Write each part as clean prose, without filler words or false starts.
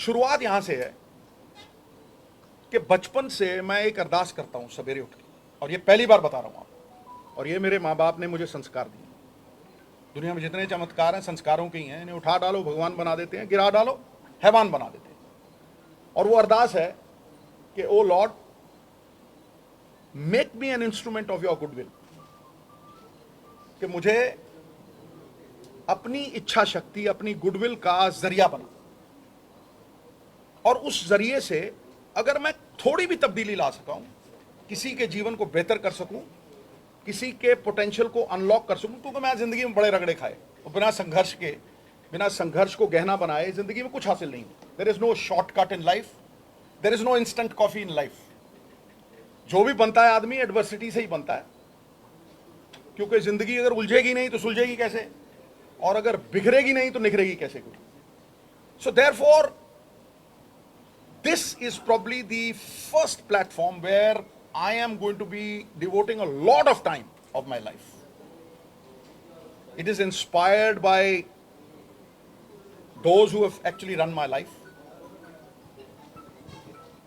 शुरुआत यहां से है कि बचपन से मैं एक अरदास करता हूं सवेरे उठ के, और ये पहली बार बता रहा हूं आपको, और ये मेरे माँ बाप ने मुझे संस्कार दिए। दुनिया में जितने चमत्कार हैं संस्कारों के ही हैं। इन्हें उठा डालो भगवान बना देते हैं, गिरा डालो हैवान बना देते हैं। और वो अरदास है कि O lord, make me an instrument of your goodwill, कि मुझे अपनी इच्छा शक्ति, अपनी गुडविल का जरिया बना, और उस जरिए से अगर मैं थोड़ी भी तब्दीली ला सका हूं, किसी के जीवन को बेहतर कर सकूं, किसी के पोटेंशियल को अनलॉक कर सकूं, क्योंकि मैं जिंदगी में बड़े रगड़े खाए और बिना संघर्ष को गहना बनाए जिंदगी में कुछ हासिल नहीं। There is no shortcut in life, there is no instant coffee in life. जो भी बनता है आदमी एडवर्सिटी से ही बनता है, क्योंकि जिंदगी अगर उलझेगी नहीं तो सुलझेगी कैसे, और अगर बिखरेगी नहीं तो निखरेगी कैसे। So therefore this is probably the first platform where I am going to be devoting a lot of time of my life. It is inspired by those who have actually run my life.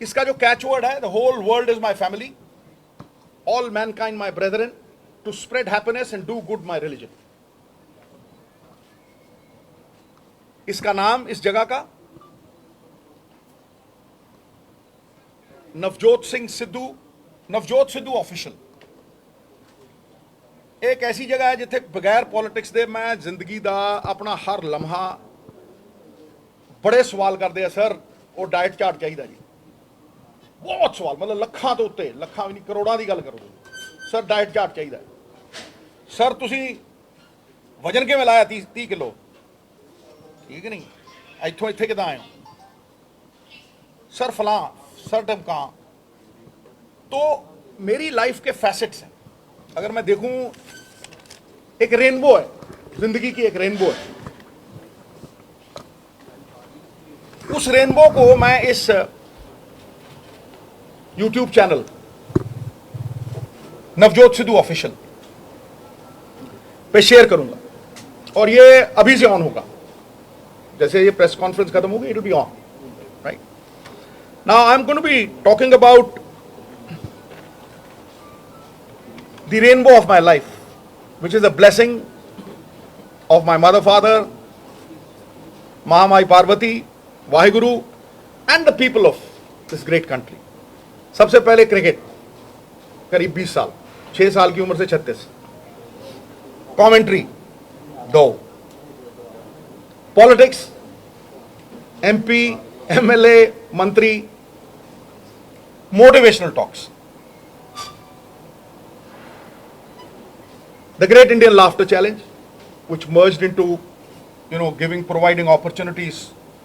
इसका जो catchword है, the whole world is my family, all mankind my brethren, to spread happiness and do good my religion. इसका नाम इस जगह का Navjot Sidhu official. एक ऐसी जगह है जिथे बगैर पॉलिटिक्स दे मैं जिंदगी दा अपना हर लम्हा, बड़े सवाल करते हैं सर वो डाइट चार्ट चाहिए जी, बहुत सवाल, मतलब लखां तो उत्ते, लखां भी नहीं करोड़ां की गल करो, सर डाइट चार्ट चाहिए, सर तुसी वजन किवें लाया 30 किलो, ठीक नहीं, इत्थों इत्थे किदां आए, सर फलां, सर ढमकां। तो मेरी लाइफ के फैसेट्स हैं, अगर मैं देखूं एक रेनबो है, जिंदगी की एक रेनबो है, उस रेनबो को मैं इस YouTube channel Navjot Sidhu official पे शेयर करूंगा, और ये अभी से ऑन होगा, जैसे ये प्रेस कॉन्फ्रेंस खत्म होगी it will be on, right. Now I am going to be talking about the rainbow of my life, which is a blessing of my mother, father, Mahamai Parvati, Vaheguru, and the people of this great country. सबसे पहले cricket, करीब 20 साल, 6 साल की उम्र से 36, commentary 2, politics, MP, MLA, मंत्री, motivational talks, the Great Indian Laughter Challenge, which merged into, providing opportunities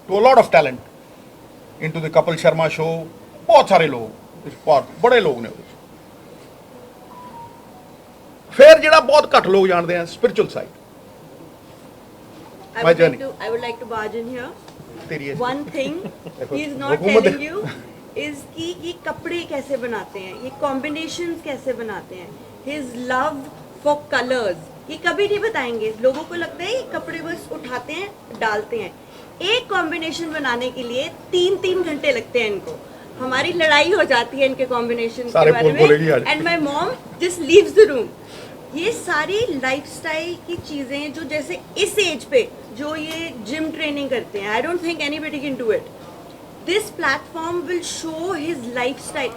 to a lot of talent into the Kapil Sharma show. बहुत सारे लोग इस बात, बड़े लोग ने। फिर जिहड़ा बहुत घट लोग जानते हैं, spiritual side, my journey. I would like to barge in here. तेरी One thing he is not telling you is कि ये कपड़े कैसे बनाते हैं, ये कॉम्बिनेशंस कैसे बनाते हैं, his love for colors, ये कभी नहीं बताएंगे। लोगों को लगता है ये कपड़े बस उठाते हैं डालते हैं, एक कॉम्बिनेशन बनाने के लिए 3 घंटे लगते हैं इनको। हमारी लड़ाई हो जाती है इनके कॉम्बिनेशन के बारे में, and my mom just leaves the room. ये सारी लाइफस्टाइल की चीजें जो जैसे इस एज पे जो ये जिम ट्रेनिंग करते हैं, I don't think anybody can do it. This platform will show his lifestyle.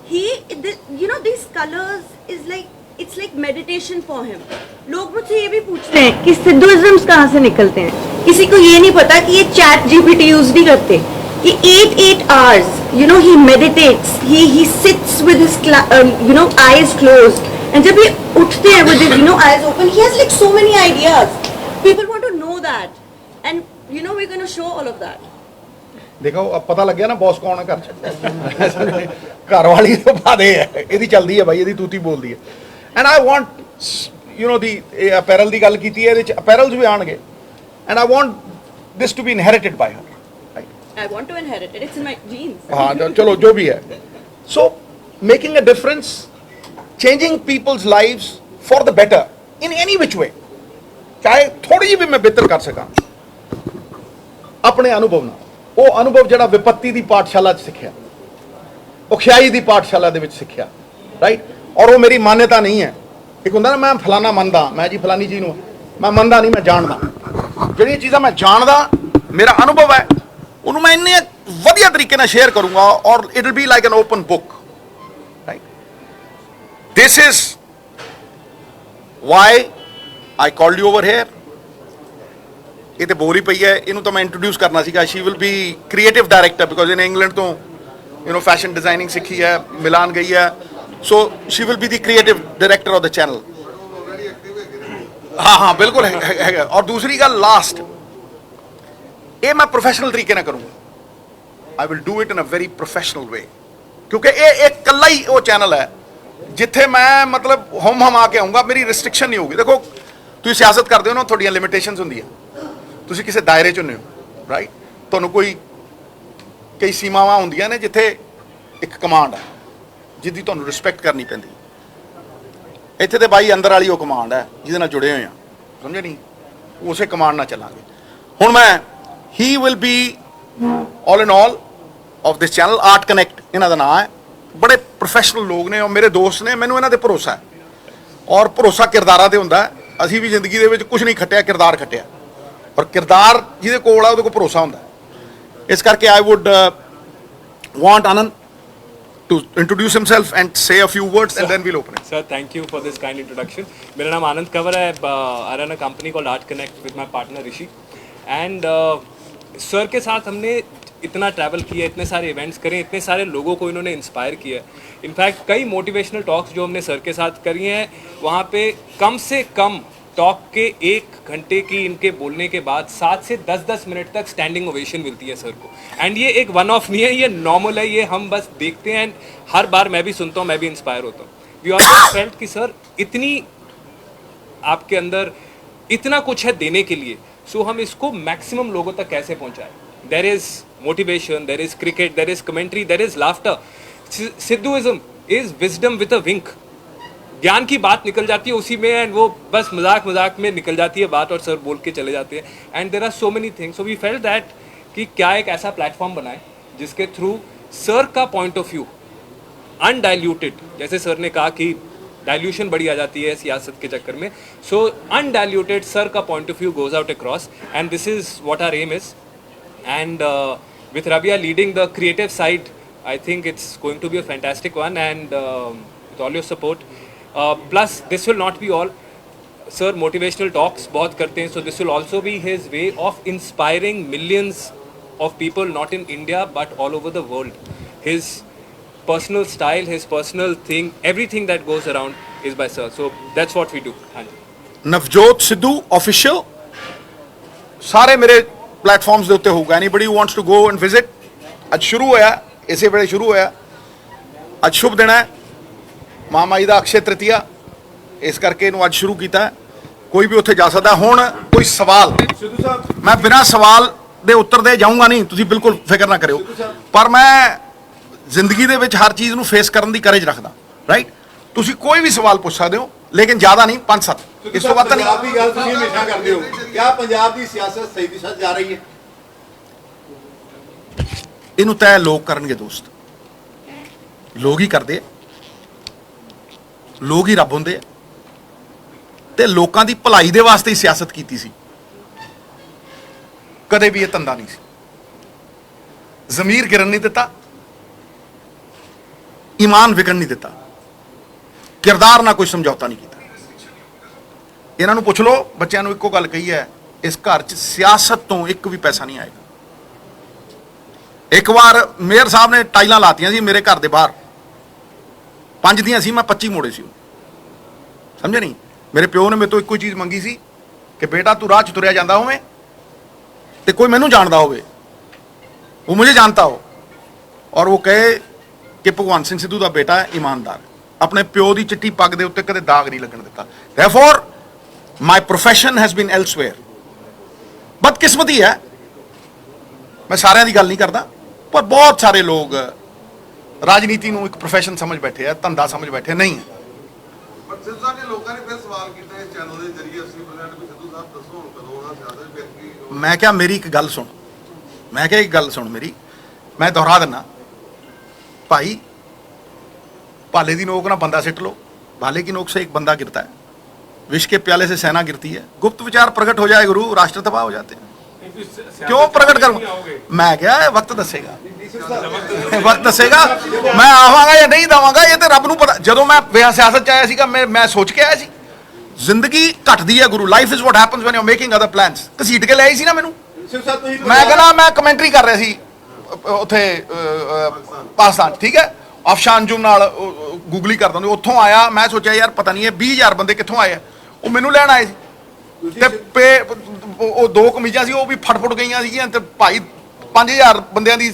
He this colours is like, it's like meditation for him. लोग मुझसे ये भी पूछते हैं कि सिद्धुइज्म्स कहाँ से निकलते हैं। किसी को ये नहीं पता कि ये चैट जीपीटी यूज नहीं करते। कि 8 hours, he meditates, he sits with his eyes closed, and जब ये उठते हैं with his eyes open, he has like so many ideas. People want to know that, and we're going to show all of that. देखो अब पता लग गया ना बॉस कौन है घर च। घर वाली तो बादे है, ਇਹਦੀ ਚੱਲਦੀ ਹੈ भाई, ਇਹਦੀ ਤੂਤੀ ਬੋਲਦੀ ਹੈ। And I want the apparel ਦੀ ਗੱਲ ਕੀਤੀ ਹੈ, ਇਹਦੇ ਚ apparels ਵੀ ਆਣਗੇ, and I want this to be inherited by her. I want to inherit it. It's in my genes. हाँ चलो जो भी है। So making a difference, changing people's lives for the better in any which way, चाहे थोड़ी भी मैं बेहतर कर सका अपने अनुभव ना, ਉਹ ਅਨੁਭਵ ਜਿਹੜਾ ਵਿਪੱਤੀ ਦੀ ਪਾਠਸ਼ਾਲਾ 'ਚ ਸਿੱਖਿਆ, ਔਖਿਆਈ ਦੀ ਪਾਠਸ਼ਾਲਾ ਦੇ ਵਿੱਚ ਸਿੱਖਿਆ, ਰਾਈਟ। ਔਰ ਉਹ ਮੇਰੀ ਮਾਨਤਾ ਨਹੀਂ ਹੈ। ਇੱਕ ਹੁੰਦਾ ਨਾ, ਮੈਂ ਫਲਾਣਾ ਮੰਨਦਾ, ਮੈਂ ਜੀ ਫਲਾਨੀ ਚੀਜ਼ ਨੂੰ ਮੈਂ ਮੰਨਦਾ ਨਹੀਂ, ਮੈਂ ਜਾਣਦਾ। ਜਿਹੜੀਆਂ ਚੀਜ਼ਾਂ ਮੈਂ ਜਾਣਦਾ, ਮੇਰਾ ਅਨੁਭਵ ਹੈ, ਉਹਨੂੰ ਮੈਂ ਇੰਨੇ ਵਧੀਆ ਤਰੀਕੇ ਨਾਲ ਸ਼ੇਅਰ ਕਰੂੰਗਾ, ਔਰ it will be like an open book, right. This is why I called you over here. ਇਹ ਤੇ ਬੋਲ ਹੀ ਪਈ ਹੈ, ਇਹਨੂੰ ਤਾਂ ਮੈਂ ਇੰਟਰੋਡਿਊਸ ਕਰਨਾ ਸੀਗਾ। She will be creative director, because ਇਹਨੇ ਇੰਗਲੈਂਡ ਤੋਂ ਫੈਸ਼ਨ ਡਿਜ਼ਾਈਨਿੰਗ ਸਿੱਖੀ ਹੈ, ਮਿਲਾਨ ਗਈ ਹੈ। ਸੋ she will be the creative director of the channel. ਹਾਂ ਬਿਲਕੁਲ ਹੈਗਾ। ਔਰ ਦੂਸਰੀ ਗੱਲ ਲਾਸਟ, ਇਹ ਮੈਂ ਪ੍ਰੋਫੈਸ਼ਨਲ ਤਰੀਕੇ ਨਾਲ ਕਰੂੰਗਾ। I will do it in a very professional way, ਕਿਉਂਕਿ ਇਹ ਇਕੱਲਾ ਹੀ ਉਹ ਚੈਨਲ ਹੈ ਜਿੱਥੇ ਮੈਂ ਮਤਲਬ ਹਮ ਆ ਕੇ ਆਊਂਗਾ, ਮੇਰੀ ਰਿਸਟ੍ਰਿਕਸ਼ਨ ਨਹੀਂ ਹੋਊਗੀ। ਦੇਖੋ, ਤੁਸੀਂ ਸਿਆਸਤ ਕਰਦੇ ਹੋ ਨਾ, ਤੁਹਾਡੀਆਂ ਲਿਮਿਟੇਸ਼ਨਸ ਹੁੰਦੀਆਂ, ਤੁਸੀਂ ਕਿਸੇ ਦਾਇਰੇ 'ਚ ਹੁੰਦੇ ਹੋ, ਰਾਈਟ। ਤੁਹਾਨੂੰ ਕਈ ਸੀਮਾਵਾਂ ਹੁੰਦੀਆਂ ਨੇ ਜਿੱਥੇ ਇੱਕ ਕਮਾਂਡ ਹੈ ਜਿਹਦੀ ਤੁਹਾਨੂੰ ਰਿਸਪੈਕਟ ਕਰਨੀ ਪੈਂਦੀ। ਇੱਥੇ ਤੇ ਬਾਈ ਅੰਦਰ ਵਾਲੀ ਉਹ ਕਮਾਂਡ ਹੈ ਜਿਹਦੇ ਨਾਲ ਜੁੜੇ ਹੋਏ ਆ, ਸਮਝੇ ਨਹੀਂ? ਉਸੇ ਕਮਾਂਡ ਨਾਲ ਚੱਲਾਂਗੇ। ਹੁਣ ਮੈਂ he will be all in all of this channel, art connect ਇਹਨਾਂ ਦਾ ਨਾਮ ਹੈ। ਬੜੇ ਪ੍ਰੋਫੈਸ਼ਨਲ ਲੋਕ ਨੇ, ਔਰ ਮੇਰੇ ਦੋਸਤ ਨੇ, ਮੈਨੂੰ ਇਹਨਾਂ ਤੇ ਭਰੋਸਾ ਹੈ। ਔਰ ਭਰੋਸਾ ਕਿਰਦਾਰਾਂ ਤੇ ਹੁੰਦਾ। ਅਸੀਂ ਵੀ ਜ਼ਿੰਦਗੀ ਦੇ ਵਿੱਚ ਕੁਝ ਨਹੀਂ ਖੱਟਿਆ, ਕਿਰਦਾਰ ਖੱਟਿਆ, ਔਰ ਕਿਰਦਾਰ ਜਿਹਦੇ ਕੋਲ ਆ ਉਹਦੇ ਕੋਲ ਭਰੋਸਾ ਹੁੰਦਾ। ਇਸ ਕਰਕੇ ਆਈ wood want Anand to introduce himself and say a few words, and then we'll open it. Sir, thank you for this kind introduction. मेरा नाम आनंद कंवर है. I run a company called Art Connect with my partner Rishi. And sir के साथ हमने इतना travel किया, इतने सारे इवेंट्स करे, इतने सारे लोगों को इन्होंने इंस्पायर किया है. इनफैक्ट कई मोटिवेशनल टॉक्स जो हमने सर के साथ करी हैं, वहाँ पे कम से कम टॉक के 1 घंटे की इनके बोलने के बाद 7 से 10 मिनट तक स्टैंडिंग ओवेशन मिलती है सर को. एंड ये एक वन ऑफ नहीं है, ये नॉर्मल है, ये हम बस देखते हैं. एंड हर बार मैं भी सुनता हूँ, मैं भी इंस्पायर होता हूँ. वी ऑलवेज फेल्ट कि सर इतनी आपके अंदर इतना कुछ है देने के लिए, सो हम इसको मैक्सिमम लोगों तक कैसे पहुँचाएं. There is motivation, there is cricket, there is commentary, there is laughter. Sidhuism is wisdom with a wink. ज्ञान की बात निकल जाती है उसी में, एंड वो बस मजाक में निकल जाती है बात, और सर बोल के चले जाते हैं. And there are so many things. So we felt that कि क्या एक ऐसा प्लेटफॉर्म बनाए जिसके थ्रू सर का पॉइंट ऑफ व्यू अनडाइल्यूटेड, जैसे सर ने कहा कि डाइल्यूशन बड़ी आ जाती है सियासत के चक्कर में, सो अनडाइल्यूटेड सर का point of view goes out across. And this is what our aim is. And with Rabia leading the creative side, I think it's going to be a fantastic one. And with all your support, plus this will not be all. Sir motivational talks बहुत करते हैं, so this will also be his way of inspiring millions of people, not in India but all over the world. His personal style, his personal thing, everything that goes around is by sir. So that's what we do. हाँ जी. Navjot Sidhu official ਸਾਰੇ ਮੇਰੇ platforms ਦੇ ਉੱਤੇ ਹੋਊਗਾ. Anybody who wants to go and visit. ਅੱਜ ਸ਼ੁਰੂ ਹੋਇਆ, ਇਸੇ ਵੇਲੇ ਸ਼ੁਰੂ ਹੋਇਆ. ਅੱਜ ਸ਼ੁਭ ਦਿਨ ਹੈ, ਮਹਾਮਾਈ ਦਾ ਅਕਸ਼ੇ ਤ੍ਰਿਤੀਆ, ਇਸ ਕਰਕੇ ਇਹਨੂੰ ਅੱਜ ਸ਼ੁਰੂ ਕੀਤਾ. ਕੋਈ ਵੀ ਉੱਥੇ ਜਾ ਸਕਦਾ. ਹੁਣ ਕੋਈ ਸਵਾਲ, ਸਿੱਧੂ ਸਾਹਿਬ, ਮੈਂ ਬਿਨਾਂ ਸਵਾਲ ਦੇ ਉੱਤਰ ਦੇ ਜਾਊਂਗਾ ਨਹੀਂ, ਤੁਸੀਂ ਬਿਲਕੁਲ ਫਿਕਰ ਨਾ ਕਰਿਓ. ਪਰ ਮੈਂ ਜ਼ਿੰਦਗੀ ਦੇ ਵਿੱਚ ਹਰ ਚੀਜ਼ ਨੂੰ ਫੇਸ ਕਰਨ ਦੀ ਕਰੇਜ ਰੱਖਦਾ, ਰਾਈਟ. ਤੁਸੀਂ ਕੋਈ ਵੀ ਸਵਾਲ ਪੁੱਛ ਸਕਦੇ ਹੋ, ਲੇਕਿਨ ਜ਼ਿਆਦਾ ਨਹੀਂ, 5-7, ਇਸ ਤੋਂ ਵੱਧ ਨਹੀਂ. ਪੰਜਾਬ ਦੀ ਗੱਲ ਤੁਸੀਂ ਹਮੇਸ਼ਾ ਕਰਦੇ ਹੋ, ਕਿਆ ਪੰਜਾਬ ਦੀ ਸਿਆਸਤ ਸਹੀ ਦਿਸ਼ਾ 'ਚ ਜਾ ਰਹੀ ਹੈ? ਇਹਨੂੰ ਤੈਅ ਲੋਕ ਕਰਨਗੇ ਦੋਸਤ. ਲੋਕ ਹੀ ਕਰਦੇ ਆ, ਲੋਕ ਹੀ ਰੱਬ ਹੁੰਦੇ ਆ. ਤੇ ਲੋਕਾਂ ਦੀ ਭਲਾਈ ਦੇ ਵਾਸਤੇ ਹੀ ਸਿਆਸਤ ਕੀਤੀ ਸੀ, ਕਦੇ ਵੀ ਇਹ ਧੰਦਾ ਨਹੀਂ ਸੀ. ਜ਼ਮੀਰ ਗਿਰਨ ਨਹੀਂ ਦਿੱਤਾ, ਈਮਾਨ ਵਿਕਣ ਨਹੀਂ ਦਿੱਤਾ, ਕਿਰਦਾਰ ਨਾਲ ਕੋਈ ਸਮਝੌਤਾ ਨਹੀਂ ਕੀਤਾ. ਇਹਨਾਂ ਨੂੰ ਪੁੱਛ ਲਓ, ਬੱਚਿਆਂ ਨੂੰ ਇੱਕੋ ਗੱਲ ਕਹੀ ਹੈ, ਇਸ ਘਰ 'ਚ ਸਿਆਸਤ ਤੋਂ ਇੱਕ ਵੀ ਪੈਸਾ ਨਹੀਂ ਆਏਗਾ. ਇੱਕ ਵਾਰ ਮੇਅਰ ਸਾਹਿਬ ਨੇ ਟਾਈਲਾਂ ਲਾਤੀਆਂ ਸੀ ਮੇਰੇ ਘਰ ਦੇ ਬਾਹਰ, 5 ਦੀਆਂ ਸੀ, ਮੈਂ 25 ਮੋੜੇ ਸੀ. ਸਮਝੇ ਨਹੀਂ? ਮੇਰੇ ਪਿਓ ਨੇ ਮੇਰੇ ਤੋਂ ਇੱਕੋ ਚੀਜ਼ ਮੰਗੀ ਸੀ ਕਿ ਬੇਟਾ ਤੂੰ ਰਾਹ 'ਚ ਤੁਰਿਆ ਜਾਂਦਾ ਹੋਵੇਂ ਤੇ ਕੋਈ ਮੈਨੂੰ ਜਾਣਦਾ ਹੋਵੇ, ਉਹ ਮੁਝੇ ਜਾਣता हो, ਔਰ ਉਹ ਕਹੇ ਕਿ ਭਗਵੰਤ ਸਿੰਘ ਸਿੱਧੂ ਦਾ ਬੇਟਾ ਹੈ, ਈਮਾਨਦਾਰ, ਆਪਣੇ ਪਿਓ ਦੀ ਚਿੱਟੀ ਪੱਗ ਦੇ ਉੱਤੇ ਕਦੇ ਦਾਗ ਨਹੀਂ ਲੱਗਣ ਦਿੱਤਾ. Therefore, my profession has been elsewhere. ਬਦਕਿਸਮਤੀ ਹੈ, ਮੈਂ ਸਾਰਿਆਂ ਦੀ ਗੱਲ ਨਹੀਂ ਕਰਦਾ, ਪਰ ਬਹੁਤ ਸਾਰੇ ਲੋਕ ਰਾਜਨੀਤੀ ਨੂੰ ਇੱਕ ਪ੍ਰੋਫੈਸ਼ਨ ਸਮਝ ਬੈਠੇ ਆ, ਧੰਦਾ ਸਮਝ ਬੈਠੇ ਨਹੀਂ. ਪਰ ਸਿੱਧੂ ਸਾਹਿਬ ਨੇ ਲੋਕਾਂ ਨੇ ਫਿਰ ਸਵਾਲ ਕੀਤਾ ਇਸ ਚੈਨਲ ਦੇ ਜ਼ਰੀਏ 80% ਵੀ ਸਿੱਧੂ ਸਾਹਿਬ ਦੱਸੋ ਹੁਣ ਕਦੋਂ ਆਉਣਾ ਸਿਆਸਤ ਫਿਰ ਕੀ? ਮੈਂ ਕਿਹਾ ਮੇਰੀ ਇੱਕ ਗੱਲ ਸੁਣ, मैं क्या एक गल सुन मेरी, मैं दोहरा दिना भाई, भाले की नोक ना बंदा सिट लो, भाले की नोक से एक बंदा गिरता है, विष के प्याले से सेना गिरती है, गुप्त विचार प्रकट हो जाए गुरु, राष्ट्र तबाह हो जाते हैं। क्यों प्रकट करूं मैं, क्या है वक्त दसेगा, वक्त दसेगा मैं आवांगा या नहीं दवांगा, ये तो रब नूं पता। जदों मैं सियासत च आया सीगा, मैं सोच के आया सी जिंदगी घटदी है गुरु, life is what happens when you are making other plans. घसीट के लिआई सी ना मैनू, मैं कहना मैं कमेंटरी कर रहा सी ਉੱਥੇ ਪਾਕਿਸਤਾਨ, ਠੀਕ ਹੈ, ਅਫਸ਼ਾਨ ਅੰਜੁਮ ਨਾਲ ਗੂਗਲੀ ਕਰਦਾ ਹੁੰਦਾ, ਉੱਥੋਂ ਆਇਆ, ਮੈਂ ਸੋਚਿਆ ਯਾਰ ਪਤਾ ਨਹੀਂ ਇਹ 20,000 ਬੰਦੇ ਕਿੱਥੋਂ ਆਏ ਆ, ਉਹ ਮੈਨੂੰ ਲੈਣ ਆਏ ਸੀ ਤੇ ਉਹ ਦੋ ਕਮੀਜ਼ਾਂ ਸੀ ਉਹ ਵੀ ਫਟਫਟ ਗਈਆਂ ਸੀਗੀਆਂ ਤੇ ਭਾਈ 5,000 ਬੰਦਿਆਂ ਦੀ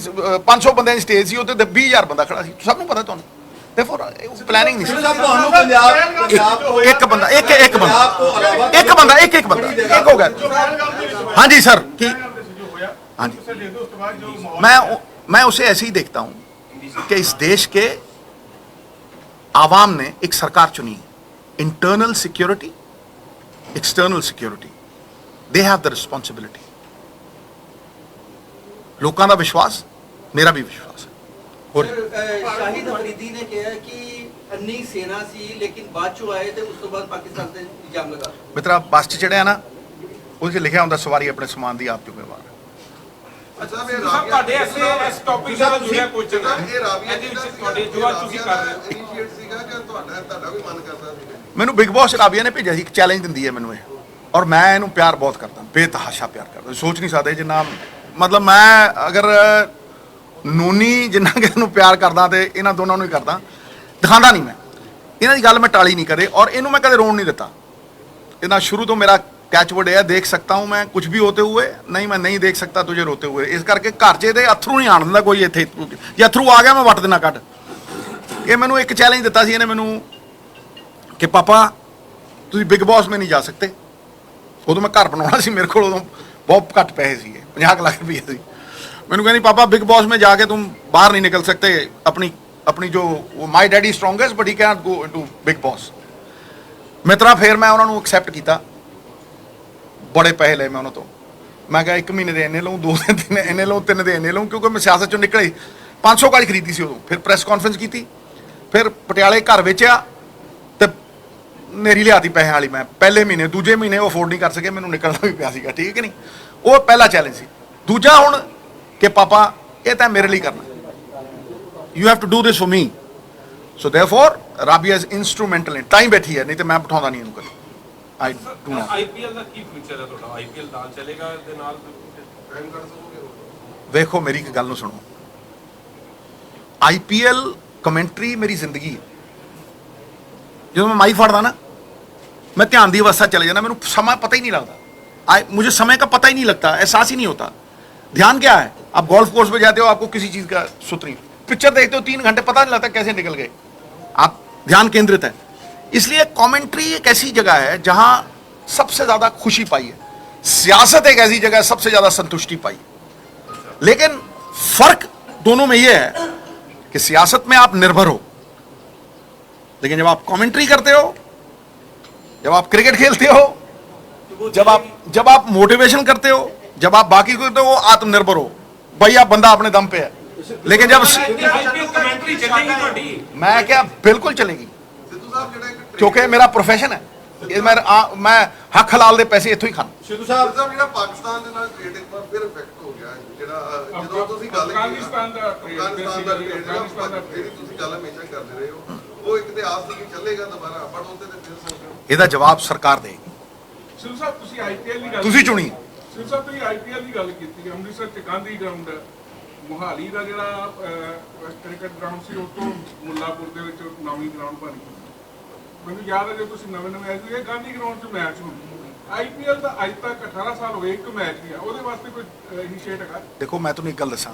500 ਬੰਦਿਆਂ ਦੀ ਸਟੇਜ ਸੀ, ਉੱਤੇ 20,000 ਬੰਦਾ ਖੜਾ ਸੀ, ਸਭ ਨੂੰ ਪਤਾ ਤੁਹਾਨੂੰ। ਤੇ ਫਿਰ ਪਲੈਨਿੰਗ ਨਹੀਂ ਸੀ। ਤੁਹਾਨੂੰ ਪੰਜਾਬ ਇੱਕ ਬੰਦਾ ਇੱਕ ਬੰਦਾ ਇੱਕ ਹੋ ਗਿਆ। ਹਾਂਜੀ ਸਰ, ਕੀ मैं उसे ऐसे ही देखता हूं कि इस देश के आवाम ने एक सरकार चुनी, internal security, external security, they have the responsibility. लोगों का विश्वास, मेरा भी विश्वास है। और शाहिद अफरीदी ने कहा कि अन्नी सेना सी लेकिन बाद चो आए थे, उस तो बाद पाकिस्तान से इल्जाम लगा। मित्रा बस च चढ़िया ना, उससे लिखा होंगे सवारी अपने समान की आप जिम्मेवार। ਅੱਛਾ ਵੀ ਤੁਹਾਡੇ ਇਸ ਟੌਪਿਕ ਨਾਲ ਜੁੜਿਆ ਕੁਐਸਚਨ ਹੈ ਇਹ ਰਾਬੀਆ ਇਹਦੇ ਵਿੱਚ ਤੁਹਾਡੇ ਜੋ ਅੱਜ ਤੁਸੀਂ ਕਰ ਰਹੇ ਹੋ ਇਨੀਸ਼ੀਏਟ ਸੀਗਾ ਕਿ ਤੁਹਾਡਾ ਵੀ ਮਨ ਕਰਦਾ ਸੀ? ਮੈਨੂੰ ਬਿਗ ਬੌਸ ਰਾਬੀਆ ਨੇ ਭੇਜਿਆ ਸੀ, ਇੱਕ ਚੈਲੰਜ ਦਿੰਦੀ ਹੈ ਮੈਨੂੰ ਇਹ, ਔਰ ਮੈਂ ਇਹਨੂੰ ਪਿਆਰ ਬਹੁਤ ਕਰਦਾ, ਬੇਤਹਾਸ਼ਾ ਪਿਆਰ ਕਰਦਾ, ਸੋਚ ਨਹੀਂ ਸਕਦੇ ਜਿੰਨਾ, ਮਤਲਬ ਮੈਂ ਅਗਰ ਨੂਨੀ ਜਿੰਨਾ ਕਿ ਇਹਨੂੰ ਪਿਆਰ ਕਰਦਾ ਤੇ ਇਹਨਾਂ ਦੋਨਾਂ ਨੂੰ ਹੀ ਕਰਦਾ, ਦਿਖਾਉਂਦਾ ਨਹੀਂ ਮੈਂ, ਇਹਨਾਂ ਦੀ ਗੱਲ ਮੈਂ ਟਾਲੀ ਨਹੀਂ ਕਦੇ, ਔਰ ਇਹਨੂੰ ਮੈਂ ਕਦੇ ਰੋਣ ਨਹੀਂ ਦਿੱਤਾ। ਇਹਨਾਂ ਸ਼ੁਰੂ ਤੋਂ ਮੇਰਾ कैचवर्ड है, देख सकता हूं मैं कुछ भी होते हुए, नहीं मैं नहीं देख सकता तुझे रोते हुए। इस करके घर च ਇਹਦੇ ਅਥਰੂ ਨਹੀਂ ਆਣ ਦਿੰਦਾ ਕੋਈ, ਇੱਥੇ ਜੇ ਅਥਰੂ ਆ ਗਿਆ ਮੈਂ ਵੱਟ ਦੇਣਾ ਕੱਢ। ਇਹ ਮੈਨੂੰ ਇੱਕ ਚੈਲੰਜ ਦਿੱਤਾ ਸੀ ਇਹਨੇ ਮੈਨੂੰ ਕਿ ਪਾਪਾ ਤੁਸੀਂ ਬਿਗ ਬੌਸ में नहीं जा सकते। ਉਦੋਂ ਮੈਂ ਘਰ ਬਣਾਉਣਾ ਸੀ, ਮੇਰੇ ਕੋਲ ਉਦੋਂ ਬਹੁਤ ਘੱਟ ਪੈਸੇ ਸੀ, 50 ਲੱਖ ਰੁਪਏ ਸੀ। ਮੈਨੂੰ ਕਹਿੰਦੀ ਪਾਪਾ बिग बॉस में जाके तुम बाहर नहीं निकल सकते, अपनी जो my daddy strongest but he cannot go into Bigg Boss. मित्रा फिर मैं उन्होंने एक्सैप्ट किया, बड़े पैसे ले मैं उन्होंने तो, मैं कहा 1 महीने ਦੇ ਇੰਨੇ ਲਊਂ, 2 दिन ਇੰਨੇ ਲਊਂ, 3 ਦੇ ਇੰਨੇ ਲਊਂ, ਕਿਉਂਕਿ ਮੈਂ ਸਿਆਸਤ ਚੋਂ ਨਿਕਲੇ 500 ਗਾੜੀ ਖਰੀਦੀ ਸੀ ਉਦੋਂ। ਫਿਰ ਪ੍ਰੈਸ ਕਾਨਫਰੰਸ ਕੀਤੀ, ਫਿਰ ਪਟਿਆਲੇ ਘਰ ਵੇਚਿਆ ਤੇ ਨੇਰੀ ਲਿਆਤੀ ਪੈਸਿਆਂ ਵਾਲੀ। ਮੈਂ ਪਹਿਲੇ ਮਹੀਨੇ, ਦੂਜੇ ਮਹੀਨੇ ਉਹ ਅਫੋਰਡ ਨਹੀਂ ਕਰ ਸਕੇ, ਮੈਨੂੰ ਨਿਕਲਣਾ ਵੀ ਪਿਆ ਸੀਗਾ, ਠੀਕ ਹੈ ਨਹੀਂ। ਉਹ ਪਹਿਲਾ ਚੈਲੰਜ ਸੀ। ਦੂਜਾ ਹੁਣ ਕਿ ਪਾਪਾ ਇਹ ਤਾਂ ਮੇਰੇ ਲਈ ਕਰਨਾ, you have to do this for me, so therefore Rabia is instrumental in. Time ਬੈਠੀ ਹੈ, ਨਹੀਂ ਤੇ ਮੈਂ ਬਿਠਾਉਂਦਾ ਨਹੀਂ ਇਹਨੂੰ ਕਦੇ। I do not. ਆਈਪੀਐਲ ਦਾ ਕੀ ਫਿਊਚਰ ਹੈ ਤੁਹਾਡਾ? ਆਈਪੀਐਲ ਨਾਲ ਚੱਲੇਗਾ ਦੇ ਨਾਲ ਟਾਈਮ ਕਰ ਸਕੋਗੇ? ਵੇਖੋ ਮੇਰੀ ਇੱਕ ਗੱਲ ਨੂੰ ਸੁਣੋ, ਆਈਪੀਐਲ ਕਮੈਂਟਰੀ ਮੇਰੀ ਜ਼ਿੰਦਗੀ ਹੈ। ਜਦੋਂ ਮੈਂ ਮਾਈ ਫੜਦਾ ਨਾ, मैं ध्यान की अवस्था चले जाना, मेरे समय पता ही नहीं लगता, मुझे समय का पता ही नहीं लगता, एहसास ही नहीं होता। ध्यान क्या है, आप गोल्फ कोर्स पे जाते हो, आपको किसी चीज़ का सूत्र नहीं, पिक्चर देखते हो 3 घंटे पता नहीं लगता कैसे निकल गए, आप ध्यान केंद्रित है। इसलिए कमेंट्री एक ऐसी जगह है जहां सबसे ज़्यादा खुशी पाई है, सियासत एक ऐसी जगह है सबसे ज़्यादा संतुष्टि पाई है। लेकिन फर्क दोनों में यह है कि सियासत में आप निर्भर हो, लेकिन जब आप कमेंट्री करते हो, जब आप क्रिकेट खेलते हो, जब आप मोटिवेशन करते हो, जब आप बाकी करते हो, आत्मनिर्भर हो भाई, आप बंदा अपने दम पे है। लेकिन जब कमेंट्री चलेगी ਤੁਹਾਡੀ, मैं क्या बिल्कुल चलेगी, ਸਿੱਧੂ ਸਾਹਿਬ ਜਿਹੜਾ ਇੱਕ क्योंकि मेरा प्रोफेशन है, मैं हक हलाल ਦੇ ਪੈਸੇ ਇੱਥੋਂ ਹੀ ਖਾਣਾ। ਸਿੱਧੂ ਸਾਹਿਬ ਜਿਹੜਾ ਪਾਕਿਸਤਾਨ ਦੇ ਨਾਲ ਟ੍ਰੇਡ ਇੱਕ ਵਾਰ ਫਿਰ ਇਫੈਕਟ ਹੋ ਗਿਆ, ਜਿਹੜਾ ਜਦੋਂ ਤੁਸੀਂ ਗੱਲ ਕੀਤੀ ਅਫਗਾਨਿਸਤਾਨ ਦਾ ਅਫਗਾਨਿਸਤਾਨ ਦਾ ਟ੍ਰੇਡ ਜਿਹੜੀ ਤੁਸੀਂ ਗੱਲ ਹਮੇਸ਼ਾ ਕਰਦੇ ਰਹੇ ਹੋ, ਉਹ ਇੱਕ ਤੇ ਆਸ ਸੀ ਕਿ ਚੱਲੇਗਾ ਦੁਬਾਰਾ, ਬਟ ਉਹਦੇ ਤੇ ਫਿਰ ਸੋਚ ਰਹੇ ਹੋ। ਇਹਦਾ ਜਵਾਬ ਸਰਕਾਰ ਦੇਗੀ, ਸਿੱਧੂ ਸਾਹਿਬ ਤੁਸੀਂ ਆਈਪੀਐਲ ਦੀ ਗੱਲ ਤੁਸੀਂ ਚੁਣੀ। ਸਿੱਧੂ ਸਾਹਿਬ ਤੁਸੀਂ ਆਈਪੀਐਲ ਦੀ ਗੱਲ ਕੀਤੀ ਹੈ, ਅੰਮ੍ਰਿਤਸਰ ਚ ਗਾਂਧੀ ਗਰਾਊਂਡ ਹੈ, ਮੁਹਾਲੀ ਦਾ ਜਿਹੜਾ ਕ੍ਰਿਕਟ ਗਰਾਊਂਡ ਸੀ, ਉਹ ਤੋਂ ਮੁੱਲਾਪੁਰ ਦੇ ਵਿੱਚ ਨਵੀਂ ਗਰਾਊਂਡ ਬਣੀ। ਮੈਨੂੰ ਯਾਦ ਹੈ ਜਦੋਂ ਤੁਸੀਂ ਨਵੇਂ ਆਏ ਸੀ, ਇਹ ਗਾਂਧੀ ਗਰਾਊਂਡ 'ਚ ਮੈਚ ਹੁੰਦਾ। ਆਈਪੀਐਲ ਦਾ ਅੱਜ ਤੱਕ 18 ਸਾਲ ਹੋ ਗਏ, ਇੱਕ ਮੈਚ ਨਹੀਂ ਆ, ਉਹਦੇ ਵਾਸਤੇ ਕੋਈ ਇਨੀਸ਼ੀਏਟ ਹੈਗਾ? ਦੇਖੋ ਮੈਂ ਤੁਹਾਨੂੰ ਇੱਕ ਗੱਲ ਦੱਸਾਂ,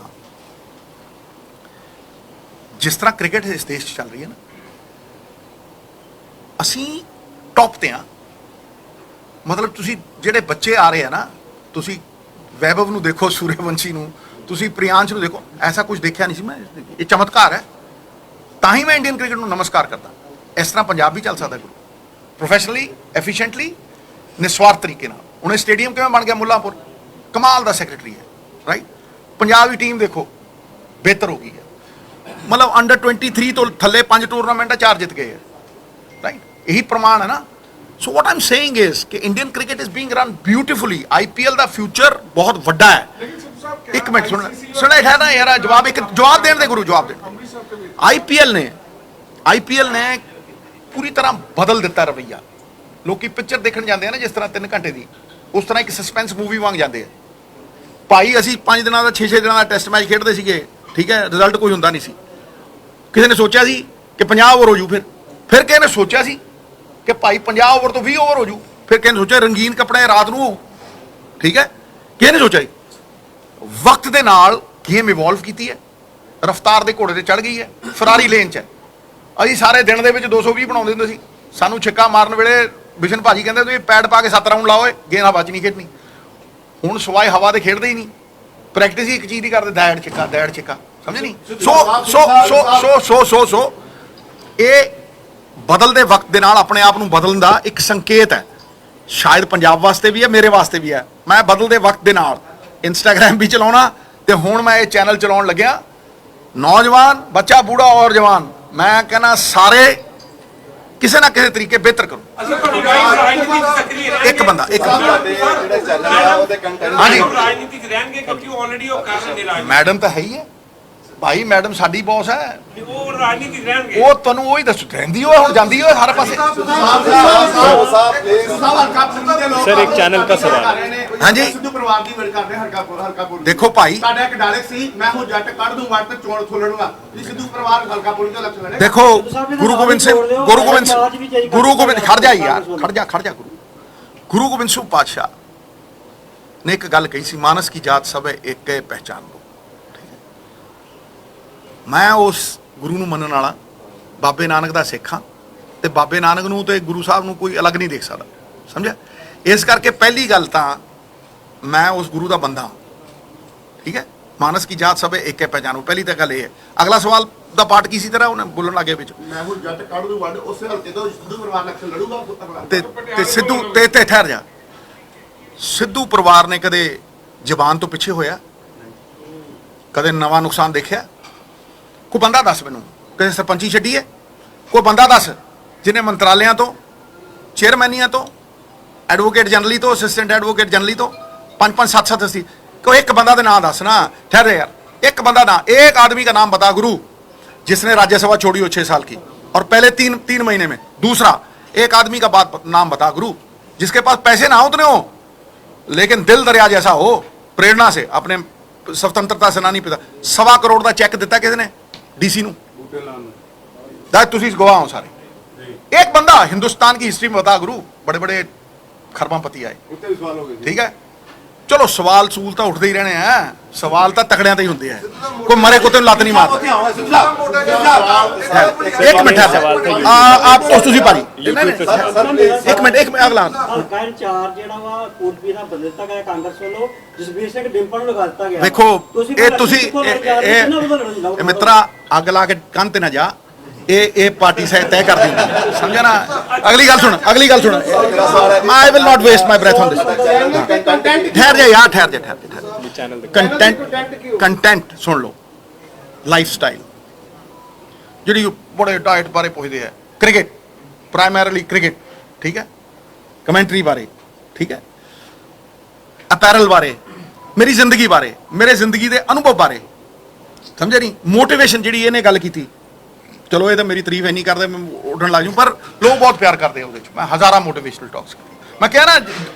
ਜਿਸ ਤਰ੍ਹਾਂ ਕ੍ਰਿਕਟ ਇਸ ਦੇਸ਼ 'ਚ ਚੱਲ ਰਹੀ ਹੈ ਨਾ, ਅਸੀਂ ਟੌਪ ਤੇ ਆ। ਮਤਲਬ ਤੁਸੀਂ ਜਿਹੜੇ ਬੱਚੇ ਆ ਰਹੇ ਆ ਨਾ, ਤੁਸੀਂ ਵੈਭਵ ਨੂੰ ਦੇਖੋ, ਸੂਰਯਵੰਸ਼ੀ ਨੂੰ, ਤੁਸੀਂ ਪ੍ਰਿयांश ਨੂੰ ਦੇਖੋ, ਐਸਾ ਕੁਝ ਦੇਖਿਆ ਨਹੀਂ ਸੀ ਮੈਂ, ਇਹ ਚਮਤਕਾਰ ਹੈ। ਤਾਂ ਹੀ ਮੈਂ ਇੰਡੀਅਨ ਕ੍ਰਿਕਟ ਨੂੰ ਨਮਸਕਾਰ ਕਰਦਾ। ਇਸ ਤਰ੍ਹਾਂ ਪੰਜਾਬ ਵੀ ਚੱਲ ਸਕਦਾ ਗੁਰੂ, ਪ੍ਰੋਫੈਸ਼ਨਲੀ, ਐਫੀਸ਼ੀਐਂਟਲੀ, ਨਿਸਵਾਰਥ ਤਰੀਕੇ ਨਾਲ। ਹੁਣ ਇਹ ਸਟੇਡੀਅਮ ਕਿਵੇਂ ਬਣ ਗਿਆ ਮੁੱਲਾਂਪੁਰ, ਕਮਾਲ ਦਾ ਸੈਕਟਰੀ ਹੈ, ਰਾਈਟ। ਪੰਜਾਬ ਦੀ ਟੀਮ ਦੇਖੋ ਬਿਹਤਰ ਹੋ ਗਈ ਹੈ, ਮਤਲਬ ਅੰਡਰ 23 ਤੋਂ ਥੱਲੇ 5 ਟੂਰਨਾਮੈਂਟ 4 ਜਿੱਤ ਗਏ ਹੈ, ਰਾਈਟ। ਇਹੀ ਪ੍ਰਮਾਣ ਹੈ ਨਾ। ਸੋ ਵਾਟ ਆਮ ਸੇਇੰਗ ਇਜ਼ ਕਿ Indian cricket is being run beautifully. IPL the future ਬਹੁਤ ਵੱਡਾ ਹੈ। ਲੇਕਿਨ ਸਿੱਧੂ ਸਾਹਿਬ ਕਿਹਾ ਇੱਕ ਮਿੰਟ ਸੁਣ ICC ਸੁਣਿਆ ਹੈ ਨਾ ਯਾਰ, ਜਵਾਬ ਦੇਣ ਦੇ ਗੁਰੂ, ਜਵਾਬ ਦੇ। ਅੰਮ੍ਰਿਤਸਰ ਦੇ ਵਿੱਚ ਆਈਪੀਐਲ ਨੇ ਪੂਰੀ ਤਰ੍ਹਾਂ ਬਦਲ ਦਿੱਤਾ ਰਵੱਈਆ। ਲੋਕੀ ਪਿਕਚਰ ਦੇਖਣ ਜਾਂਦੇ ਆ ਨਾ ਜਿਸ ਤਰ੍ਹਾਂ 3 ਘੰਟੇ ਦੀ, ਉਸ ਤਰ੍ਹਾਂ ਇੱਕ ਸਸਪੈਂਸ ਮੂਵੀ ਵਾਂਗ ਜਾਂਦੇ ਆ। ਭਾਈ ਅਸੀਂ 5 ਦਿਨਾਂ ਦਾ 6 ਦਿਨਾਂ ਦਾ ਟੈਸਟ ਮੈਚ ਖੇਡਦੇ ਸੀਗੇ, ਠੀਕ ਹੈ, ਰਿਜ਼ਲਟ ਕੋਈ ਹੁੰਦਾ ਨਹੀਂ ਸੀ। ਕਿਸੇ ਨੇ ਸੋਚਿਆ ਸੀ ਕਿ 50 ਓਵਰ ਹੋ ਜੂ, ਫਿਰ ਕਿਸੇ ਨੇ ਸੋਚਿਆ ਸੀ ਕਿ ਭਾਈ 50 ਓਵਰ ਤੋਂ 20 ਓਵਰ ਹੋ ਜੂ, ਫਿਰ ਕਿਸੇ ਨੇ ਸੋਚਿਆ ਰੰਗੀਨ ਕੱਪੜੇ ਰਾਤ ਨੂੰ ਹੋਊ, ਠੀਕ ਹੈ। ਕਿਸੇ ਨੇ ਸੋਚਿਆ ਵਕਤ ਦੇ ਨਾਲ ਗੇਮ ਇਵੋਲਵ ਕੀਤੀ ਹੈ, ਰਫਤਾਰ ਦੇ ਘੋੜੇ ਤੇ ਚੜ ਗਈ ਹੈ, ਫਰਾਰੀ ਲੇਨ 'ਚ ਹੈ। ਅਸੀਂ ਸਾਰੇ ਦਿਨ ਦੇ ਵਿੱਚ 220 ਬਣਾਉਂਦੇ ਹੁੰਦੇ ਸੀ। ਸਾਨੂੰ ਛੱਕਾ ਮਾਰਨ ਵੇਲੇ ਬਿਸ਼ਨ ਭਾਜੀ ਕਹਿੰਦੇ ਤੁਸੀਂ ਪੈਡ ਪਾ ਕੇ 7 ਰਾਊਂਡ ਲਾਓ, ਗੇਂਦ ਹਵਾ 'ਚ ਨਹੀਂ ਖੇਡਣੀ। ਹੁਣ ਸਵਾਏ ਹਵਾ ਦੇ ਖੇਡਦੇ ਹੀ ਨਹੀਂ, ਪ੍ਰੈਕਟਿਸ ਹੀ ਇੱਕ ਚੀਜ਼ ਦੀ ਕਰਦੇ, ਦੈੜ ਛਿੱਕਾ, ਸਮਝ ਨਹੀਂ। ਸੋ ਇਹ ਬਦਲਦੇ ਵਕਤ ਦੇ ਨਾਲ ਆਪਣੇ ਆਪ ਨੂੰ ਬਦਲਣ ਦਾ ਇੱਕ ਸੰਕੇਤ ਹੈ। ਸ਼ਾਇਦ ਪੰਜਾਬ ਵਾਸਤੇ ਵੀ ਹੈ, ਮੇਰੇ ਵਾਸਤੇ ਵੀ ਹੈ। ਮੈਂ ਬਦਲਦੇ ਵਕਤ ਦੇ ਨਾਲ ਇੰਸਟਾਗ੍ਰਾਮ ਵੀ ਚਲਾਉਣਾ, ਤੇ ਹੁਣ ਮੈਂ ਇਹ ਚੈਨਲ ਚਲਾਉਣ ਲੱਗਿਆ। ਨੌਜਵਾਨ, ਬੱਚਾ, ਬੂੜਾ ਔਰ ਜਵਾਨ, ਮੈਂ ਕਹਿੰਦਾ ਸਾਰੇ ਕਿਸੇ ਨਾ ਕਿਸੇ ਤਰੀਕੇ ਬਿਹਤਰ ਕਰੋ। ਇੱਕ ਬੰਦਾ ਜਿਹੜੇ ਚੈਨਲ ਆ ਉਹਦੇ ਕੰਟੈਂਟ ਹਾਂਜੀ ਰਾਜਨੀਤੀ 'ਚ ਰਹਿਣਗੇ ਕਿਉਂਕਿ ਉਹ ਆਲਰੇਡੀ ਉਹ ਕਰ ਰਹੇ ਨੇ ਮੈਡਮ ਤਾਂ ਹੈ ਹੀ ਹੈ ਭਾਈ, ਮੈਡਮ ਸਾਡੀ ਬੌਸ ਹੈ। ਉਹ ਰਾਜਨੀਤੀ 'ਚ ਰਹਿਣਗੇ। ਉਹ ਤੁਹਾਨੂੰ ਉਹੀ ਦੱਸੋ, ਰਹਿੰਦੀ ਹੋਏ ਹੁਣ ਜਾਂਦੀ ਹੋਏ ਹਰ ਪਾਸੇ। सर एक चैनल का सवाल। ਹਾਂਜੀ ਸਿੱਧੂ ਪਰਿਵਾਰ ਦੀ ਗੱਲ ਕਰਦੇ ਹਲਕਾਪੁਰ ਦੇਖੋ ਭਾਈ, ਸਾਡਾ ਇੱਕ ਡਾਇਲੌਗ ਸੀ, ਮੈਂ ਹੁਣ ਜੱਟ ਕੱਢ ਦੂੰ ਵੱਟ ਤੇ ਚੋਣ ਖੋਲਣਗਾ। ਤੁਸੀਂ ਸਿੱਧੂ ਪਰਿਵਾਰ ਹਲਕਾਪੁਰ ਤੋਂ ਇਲੈਕਸ਼ਨ ਲੜੇਗਾ। ਦੇਖੋ ਗੁਰੂ ਗੋਬਿੰਦ ਸਿੰਘ ਖੜ ਜਾ ਯਾਰ, ਖੜ ਜਾ ਗੁਰੂ ਗੋਬਿੰਦ ਸਿੰਘ ਪਾਤਸ਼ਾਹ ਨੇ ਇੱਕ ਗੱਲ ਕਹੀ ਸੀ, ਮਾਨਸ ਕੀ ਜਾਤ ਸਭ ਹੈ ਇੱਕ ਹੈ ਪਹਿਚਾਨ ਲੋ। ਮੈਂ ਉਸ ਗੁਰੂ ਨੂੰ ਮੰਨਣ ਵਾਲਾ, ਬਾਬੇ ਨਾਨਕ ਦਾ ਸਿੱਖ ਹਾਂ, ਤੇ ਬਾਬੇ ਨਾਨਕ ਨੂੰ ਤੇ ਗੁਰੂ ਸਾਹਿਬ ਨੂੰ ਕੋਈ ਅਲੱਗ ਨਹੀਂ ਦੇਖ ਸਕਦਾ, ਸਮਝਿਆ। ਇਸ ਕਰਕੇ ਪਹਿਲੀ ਗੱਲ ਤਾਂ ਮੈਂ ਉਸ ਗੁਰੂ ਦਾ ਬੰਦਾ ਹਾਂ, ਠੀਕ ਹੈ। ਮਾਨਸ ਕੀ ਜਾਤ ਸਭ ਹੈ ਇੱਕ ਹੈ ਪਹਿਚਾਨ, ਪਹਿਲੀ ਤਾਂ ਗੱਲ ਇਹ ਹੈ। ਅਗਲਾ ਸਵਾਲ ਦਾ ਪਾਰਟ ਕੀ ਸੀ ਤੇਰਾ, ਉਹਨੇ ਬੋਲਣ ਲੱਗੇ ਵਿੱਚ ਮੈਂ ਹੁਣ ਜੱਟ ਕੱਢ ਦੂੰ ਵੱਟ, ਉਸੇ ਹਲਕੇ ਤੋਂ ਸਿੱਧੂ ਪਰਿਵਾਰ ਇਲੈਕਸ਼ਨ ਲੜੂਗਾ। ਤੇ ਸਿੱਧੂ ਤੇ ਠਹਿਰ ਜਾ, ਸਿੱਧੂ ਪਰਿਵਾਰ ਨੇ ਕਦੇ ਜ਼ਬਾਨ ਤੋਂ ਪਿੱਛੇ ਹੋਇਆ, ਕਦੇ ਨਵਾਂ ਨੁਕਸਾਨ ਦੇਖਿਆ? ਕੋਈ ਬੰਦਾ ਦੱਸ ਮੈਨੂੰ, ਕਦੇ ਸਰਪੰਚੀ ਛੱਡੀ ਹੈ? ਕੋਈ ਬੰਦਾ ਦੱਸ ਜਿਹਨੇ ਮੰਤਰਾਲਿਆਂ ਤੋਂ, ਚੇਅਰਮੈਨੀਆਂ ਤੋਂ, ਐਡਵੋਕੇਟ ਜਨਰਲੀ ਤੋਂ, ਅਸਿਸਟੈਂਟ ਐਡਵੋਕੇਟ ਜਨਰਲੀ ਤੋਂ 5-5 7-7 ਸੀ। कोई एक बंदा नाम दसना, ठहरे यार, एक बंदा ना, एक आदमी का नाम बता गुरु जिसने राज्यसभा छोड़ी हो 6 साल की और पहले तीन महीने में। दूसरा, एक आदमी का नाम बता गुरु जिसके पास पैसे ना उतने हो लेकिन दिल दरिया जैसा हो, प्रेरणा से अपने स्वतंत्रता सेनानी पिता 1.25 करोड़ का चैक दिता किसने? डीसी नूं। तुसीं गवाह हो सारे। एक बंदा हिंदुस्तान की हिस्ट्री में बता गुरु, बड़े बड़े खरबापति आए, ठीक है। चलो सवाल सूल तो उठते ही रहने हैं, सवाल तो तकड़ियां ते ही होंदे हैं, कोई मरे कुत्ते लात नहीं मारता। एक मिनट है आप तुसी भाजी एक मिनट अगला ਚਾਰ ਜਿਹੜਾ ਵਾ ਕੋਟਪੀ ਦਾ ਬਦਲ ਦਿੱਤਾ ਗਿਆ ਕਾਂਗਰਸ ਵੱਲੋਂ, ਜਸਬੀਰ ਸਿੰਘ ਡਿੰਪਲ ਨੂੰ ਲਗਾ ਦਿੱਤਾ ਗਿਆ। ਦੇਖੋ ਇਹ ਤੁਸੀਂ ਇਹ ਮਿੱਤਰਾ ਅੱਗ ਲਾ ਕੇ ਕੰਨ ਤੇ ਨਾ ਜਾ, ਇਹ ਪਾਰਟੀ ਸਹਿ ਤੈਅ ਕਰਦੀ ਹੈ, ਸਮਝਿਆ ਨਾ। ਅਗਲੀ ਗੱਲ ਸੁਣ I will not waste my breath on this. ਠਹਿਰ ਜਾ ਯਾਰ, ਠਹਿਰ ਜਾ। ਕੰਟੈਂਟ ਸੁਣ ਲਓ, ਲਾਈਫ ਸਟਾਈਲ ਜਿਹੜੀ ਬੜੇ ਡਾਇਟ ਬਾਰੇ ਪੁੱਛਦੇ ਆ, ਕ੍ਰਿਕਟ ਪ੍ਰਾਇਮਰੀਲੀ ਕ੍ਰਿਕਟ, ਠੀਕ ਹੈ, ਕਮੈਂਟਰੀ ਬਾਰੇ, ਠੀਕ ਹੈ, ਅਪੈਰਲ ਬਾਰੇ, ਮੇਰੀ ਜ਼ਿੰਦਗੀ ਬਾਰੇ, ਮੇਰੇ ਜ਼ਿੰਦਗੀ ਦੇ ਅਨੁਭਵ ਬਾਰੇ, ਸਮਝਿਆ ਨਹੀਂ। ਮੋਟੀਵੇਸ਼ਨ ਜਿਹੜੀ ਇਹਨੇ ਗੱਲ ਕੀਤੀ, ਚਲੋ ਇਹ ਤਾਂ ਮੇਰੀ ਤਾਰੀਫ ਇੰਨੀ ਕਰਦੇ ਮੈਂ ਉੱਡਣ ਲੱਗ ਜੂ, ਪਰ ਲੋਕ ਬਹੁਤ ਪਿਆਰ ਕਰਦੇ ਆ ਉਹਦੇ 'ਚ। ਮੈਂ ਹਜ਼ਾਰਾਂ ਮੋਟੀਵੇਸ਼ਨਲ ਟਾਕਸ ਕੀਤੀ। ਮੈਂ ਕਹਿ ਰਿਹਾ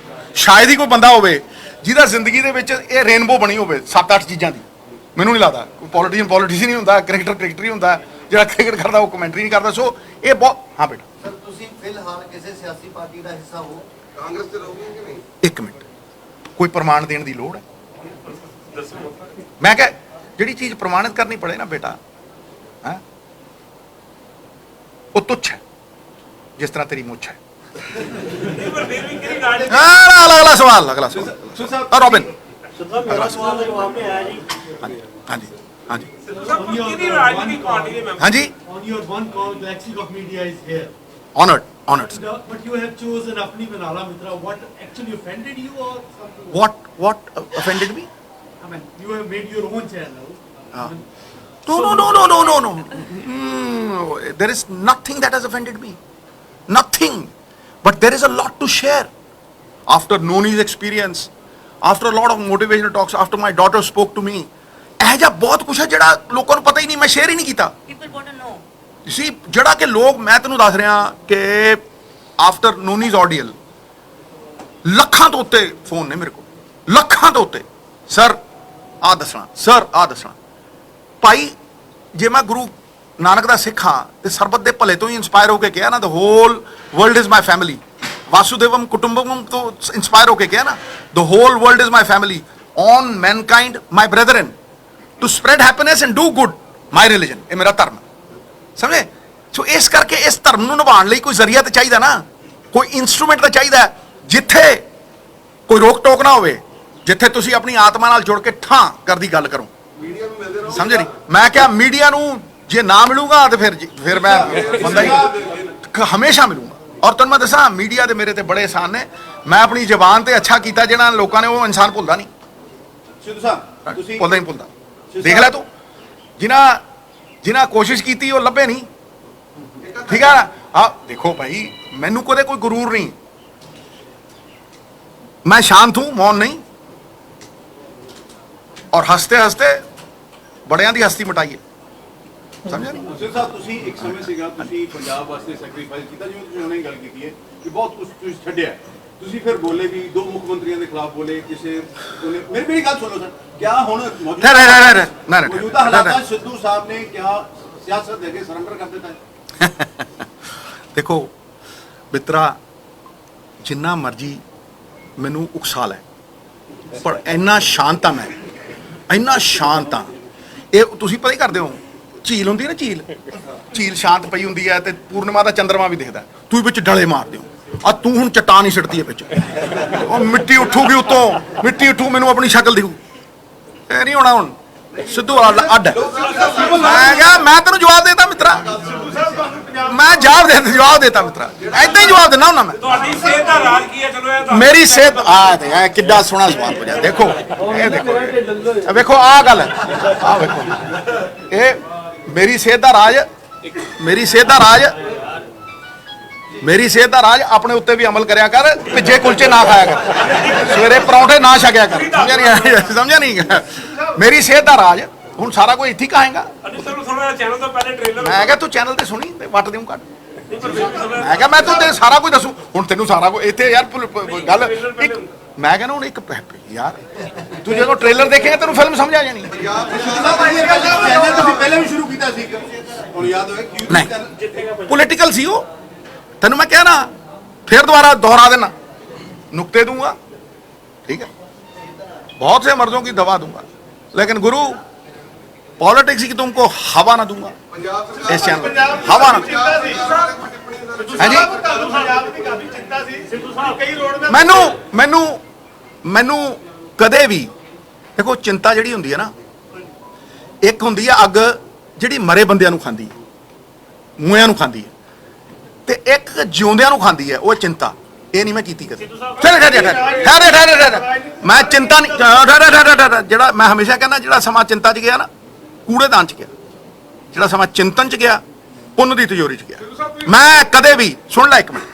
ਸ਼ਾਇਦ ਹੀ ਕੋਈ ਬੰਦਾ ਹੋਵੇ ਜਿਹਦਾ ਜ਼ਿੰਦਗੀ ਦੇ ਵਿੱਚ ਇਹ ਰੇਨਬੋ ਬਣੀ ਹੋਵੇ 7-8 ਚੀਜ਼ਾਂ ਦੀ। ਮੈਨੂੰ ਨਹੀਂ ਲੱਗਦਾ ਕੋਈ ਪੋਲੀਟੀਸ਼ੀਅਨ ਹੀ ਹੁੰਦਾ, ਕ੍ਰਿਕਟਰ ਹੀ ਹੁੰਦਾ, ਜਿਹੜਾ ਕ੍ਰਿਕਟ ਕਰਦਾ ਉਹ ਕਮੈਂਟਰੀ ਨਹੀਂ ਕਰਦਾ। ਸੋ ਇਹ ਬਹੁਤ, ਹਾਂ ਬੇਟਾ ਸਰ ਤੁਸੀਂ ਫਿਲਹਾਲ ਕਿਸੇ ਸਿਆਸੀ ਪਾਰਟੀ ਦਾ ਹਿੱਸਾ ਹੋ? ਕਾਂਗਰਸ ਚ ਰਹੋਗੇ ਕਿ ਨਹੀਂ? ਇੱਕ ਮਿੰਟ, ਕੋਈ ਪ੍ਰਮਾਣ ਦੇਣ ਦੀ ਲੋੜ ਹੈ? ਮੈਂ ਕਿਹਾ ਜਿਹੜੀ ਚੀਜ਼ ਪ੍ਰਮਾਣਿਤ ਕਰਨੀ ਪੜੇ ਨਾ ਬੇਟਾ, ਹੈ ਉਹ ਤੁੱਛ ਹੈ, ਜਿਸ ਤਰ੍ਹਾਂ ਤੇਰੀ ਮੁੱਛ ਹੈ। ਅਗਲਾ ਸਵਾਲ ਰੋਬਿਨ। ਮੇਰਾ ਸਵਾਲ ਦਾ ਜਵਾਬ ਨਹੀਂ ਆਇਆ ਜੀ। ਹਾਂਜੀ ਹਾਂਜੀ ਕਿਹਦੀ ਰਾਜਨੀਤਿਕ ਪਾਰਟੀ ਦੇ ਮੈਂਬਰ? ਹਾਂਜੀ। On your one call, the Axis of Media is here. Honored. But you have chosen Apni Manala Mitra. What actually offended you or something? What offended me? I mean, you have made your own channel. No. There is nothing that has offended me. Nothing. But there is a lot to share. After Noni's experience, after a lot of motivational talks, after my daughter spoke to me, ਇਹ ਜਿਹਾ ਬਹੁਤ ਕੁਛ ਹੈ ਜਿਹੜਾ ਲੋਕਾਂ ਨੂੰ ਪਤਾ ਹੀ ਨਹੀਂ, ਮੈਂ ਸ਼ੇਅਰ ਹੀ ਨਹੀਂ ਕੀਤਾ। People want to know. ਸੀ ਜਿਹੜਾ ਕਿ ਲੋਕ, ਮੈਂ ਤੈਨੂੰ ਦੱਸ ਰਿਹਾ ਕਿ ਆਫਟਰ ਨੋਨੀਜ਼ ਆਡੀਅਲ ਲੱਖਾਂ ਤੋਂ ਉੱਤੇ ਫੋਨ ਨੇ ਮੇਰੇ ਕੋਲ, ਲੱਖਾਂ ਤੋਂ ਉੱਤੇ। ਸਰ ਆਹ ਦੱਸਣਾ, ਸਰ ਆਹ ਦੱਸਣਾ। ਭਾਈ ਜੇ ਮੈਂ ਗੁਰੂ ਨਾਨਕ ਦਾ ਸਿੱਖ ਹਾਂ ਤੇ ਸਰਬਤ ਦੇ ਭਲੇ ਤੋਂ ਹੀ ਇੰਸਪਾਇਰ ਹੋ ਕੇ ਕਿਹਾ ਨਾ, the whole world is my family, ਵਾਸੁਦੇਵਮ ਕੁਟੁੰਬਕਮ ਤੋਂ ਇੰਸਪਾਇਰ ਹੋ ਕੇ ਕਿਹਾ ਨਾ, the whole world is my family, on mankind my brethren, to spread happiness and do good, my religion, ਇਹ ਮੇਰਾ ਧਰਮ ਸਮਝੇ। ਸੋ ਇਸ ਕਰਕੇ ਇਸ ਧਰਮ ਨੂੰ ਨਿਭਾਉਣ ਲਈ ਕੋਈ ਜ਼ਰੀਆ ਤਾਂ ਚਾਹੀਦਾ ਨਾ, ਕੋਈ ਇਨਸਟਰੂਮੈਂਟ ਤਾਂ ਚਾਹੀਦਾ ਜਿੱਥੇ ਕੋਈ ਰੋਕ ਟੋਕ ਨਾ ਹੋਵੇ, ਜਿੱਥੇ ਤੁਸੀਂ ਆਪਣੀ ਆਤਮਾ ਨਾਲ ਜੁੜ ਕੇ ਠਾਂ ਕਰਦੀ ਗੱਲ ਕਰੋ। ਮੀਡੀਆ ਨੂੰ ਮਿਲਦੇ ਰਹੋ। ਸਮਝੇ ਨਹੀਂ, ਮੈਂ ਕਿਹਾ ਮੀਡੀਆ ਨੂੰ ਜੇ ਨਾ ਮਿਲੂਗਾ ਤੇ ਫਿਰ ਮੈਂ ਬੰਦਾ ਹੀ ਹਮੇਸ਼ਾ ਮਿਲੂਗਾ। ਔਰ ਤੁਹਾਨੂੰ ਮੈਂ ਦੱਸਾਂ ਮੀਡੀਆ ਦੇ ਮੇਰੇ ਤੇ ਬੜੇ ਅਹਿਸਾਨ ਨੇ, ਮੈਂ ਆਪਣੀ ਜ਼ਬਾਨ ਤੇ ਅੱਛਾ ਕੀਤਾ ਜਿਹੜਾ ਲੋਕਾਂ ਨੇ, ਉਹ ਇਨਸਾਨ ਭੁੱਲਦਾ ਨਹੀਂ, ਸਿੱਧੂ ਸਾਹਿਬ ਤੁਸੀਂ ਭੁੱਲਦਾ ਨਹੀਂ ਭੁੱਲਦਾ। ਦੇਖ ਲੈ ਤੂੰ ਜਿਨ੍ਹਾਂ ਕੋਸ਼ਿਸ਼ ਕੀਤੀ ਉਹ ਲੱਭੇ ਨਹੀਂ, ਠੀਕ ਹੈ ਨਾ। ਹਾਂ ਦੇਖੋ ਭਾਈ ਮੈਨੂੰ ਕਦੇ ਕੋਈ ਗੁਰੂਰ ਨਹੀਂ, मैं शांत हूं, मौन नहीं, और हंसते हंसते बड़ियां दी हस्ती मिटाइए, समझे नहीं। ਸਿੱਧੂ ਸਾਹਿਬ ਤੁਸੀਂ ਇੱਕ ਸਮੇਂ ਸੀਗਾ ਤੁਸੀਂ ਪੰਜਾਬ ਵਾਸਤੇ ਸੈਕਰੀਫਾਈਸ ਕੀਤਾ, ਜਿਵੇਂ ਤੁਸੀਂ ਹੁਣੇ ਗੱਲ ਕੀਤੀ ਹੈ ਕਿ ਬਹੁਤ ਕੁਝ ਤੁਸੀਂ ਛੱਡਿਆ, ਤੁਸੀਂ ਫਿਰ ਬੋਲੇ ਵੀ, ਦੋ ਮੁੱਖ ਮੰਤਰੀਆਂ ਦੇ ਖਿਲਾਫ ਬੋਲੇ, ਕਿਸੇ ਮੇਰੀ ਗੱਲ ਸੁਣੋ ਸਰ, ਕਿਆ ਹੁਣ ਮੌਜੂਦਾ ਹਾਲਾਤਾਂ ਸਿੱਧੂ ਸਾਹਿਬ ਨੇ ਕਿਆ ਸਿਆਸਤ ਦੇ ਕੇ ਸਰੈਂਡਰ ਕਰ ਦਿੱਤਾ ਹੈ? ਦੇਖੋ ਮਿੱਤਰਾ, ਜਿੰਨਾ ਮਰਜੀ ਮੈਨੂੰ ਉਕਸਾ ਲੈ, ਪਰ ਇੰਨਾ ਸ਼ਾਂਤ ਆ ਮੈਂ, ਇੰਨਾ ਸ਼ਾਂਤ ਆ। ਇਹ ਤੁਸੀਂ ਪਤਾ ਹੀ ਕਰਦੇ ਹੋ, ਝੀਲ ਹੁੰਦੀ ਨਾ, ਝੀਲ ਸ਼ਾਂਤ ਪਈ ਹੁੰਦੀ ਹੈ ਤੇ ਪੂਰਨਿਮਾ ਦਾ ਚੰਦਰਮਾ ਵੀ ਦਿਖਦਾ, ਤੁਸੀਂ ਵਿੱਚ ਡਲੇ ਮਾਰਦੇ ਹੋ। ਆ ਤੂੰ ਹੁਣ ਚਟਾਨ ਹੀ ਸਿੱਟਦੀ ਹੈ ਵਿੱਚ, ਉਹ ਮਿੱਟੀ ਉੱਠੂਗੀ ਉੱਤੋਂ, ਮਿੱਟੀ ਉੱਠੂ, ਮੈਨੂੰ ਆਪਣੀ ਸ਼ਕਲ ਦਿਖੂ। ਇਹ ਨਹੀਂ ਹੋਣਾ ਹੁਣ, ਸਿੱਧੂ ਅੱਡ। ਮੈਂ ਕਿਹਾ ਮੈਂ ਤੈਨੂੰ ਜਵਾਬ ਦੇਤਾ ਮਿੱਤਰਾ, ਮੈਂ ਜਵਾਬ ਦੇਤਾ ਮਿੱਤਰਾ, ਏਦਾਂ ਹੀ ਜਵਾਬ ਦੇਣਾ ਹੁੰਦਾ ਮੈਂ। ਤੁਹਾਡੀ ਸਿਹਤ ਦਾ ਰਾਜ ਕੀ ਹੈ? ਚਲੋ ਇਹ ਤਾਂ ਮੇਰੀ ਸਿਹਤ ਆ ਕਿੱਡਾ ਸੋਹਣਾ ਸਵਾਲ ਪੁੱਛਿਆ। ਦੇਖੋ ਇਹ ਦੇਖੋ, ਵੇਖੋ ਆਹ ਗੱਲ ਹੈ, ਆਹ ਵੇਖੋ, ਇਹ ਮੇਰੀ ਸਿਹਤ ਦਾ ਰਾਜ, ਮੇਰੀ ਸਿਹਤ ਦਾ ਰਾਜ ਆਪਣੇ ਉੱਤੇ ਵੀ ਅਮਲ ਕਰਿਆ ਕਰ, ਭਿੱਜੇ ਕੁਲਚੇ ਨਾ ਖਾਇਆ ਕਰ, ਸਵੇਰੇ ਪਰੌਂਠੇ ਨਾ ਛਕਿਆ ਕਰ, ਸਮਝਿਆ ਨਹੀਂ। ਮੇਰੀ ਸਿਹਤ ਦਾ ਰਾਜ ਹੁਣ ਸਾਰਾ ਕੋਈ ਇੱਥੇ ਕਹਾਂਗਾ। ਥੋੜਾ ਚੈਨਲ ਤੋਂ ਪਹਿਲੇ ਟ੍ਰੇਲਰ, ਮੈਂ ਕਿਹਾ ਤੂੰ ਚੈਨਲ ਤੇ ਸੁਣੀ ਤੇ ਵੱਟ ਦੇਉਂ ਕੱਢ, ਮੈਂ ਕਿਹਾ ਮੈਂ ਤੂੰ ਤੇ ਸਾਰਾ ਕੁਝ ਦੱਸੂ, ਹੁਣ ਤੈਨੂੰ ਸਾਰਾ ਕੁਝ ਇੱਥੇ ਯਾਰ ਗੱਲ ਇੱਕ, ਮੈਂ ਕਹਿੰਦਾ ਹੁਣ ਇੱਕ ਯਾਰ ਤੂੰ ਜਦੋਂ ਟ੍ਰੇਲਰ ਦੇਖੇਗਾ ਤੈਨੂੰ ਫਿਲਮ ਸਮਝ ਆ ਜਾਣੀ। ਚੈਨਲ ਤੁਸੀਂ ਪਹਿਲਾਂ ਵੀ ਸ਼ੁਰੂ ਕੀਤਾ ਸੀ, ਹੁਣ ਯਾਦ ਹੋਇਆ ਕਿ ਨਹੀਂ ਪੋਲੀਟੀਕਲ ਸੀ ਉਹ, ਤੈਨੂੰ ਮੈਂ ਕਹਿਣਾ फिर दोबारा दोहरा देना, नुक्ते दूंगा, ठीक है, बहुत से मर्दों की दवा दूंगा, लेकिन गुरु पॉलिटिक्स की तुमको हवा ना दूंगा इस चैनल, हवा ना। मैनू मैनू मैनू कदे भी देखो चिंता जिहड़ी हुंदी है ना, एक हुंदी है अग जिहड़ी मरे बंदियां नूं खांदी है, मूहियां नूं खांदी है, ते एक जिउंदियां नूं खांदी है वो चिंता। ये नहीं मैं कीती कदे। मैं चिंता नहीं, जिहड़ा मैं हमेशा कहना जिहड़ा समा चिंता च गया ना कूड़ेदान च गया, जिहड़ा समा चिंतन च गया पुन्न दी तिजोरी च गया। मैं कदे भी सुन ला एक मिनट,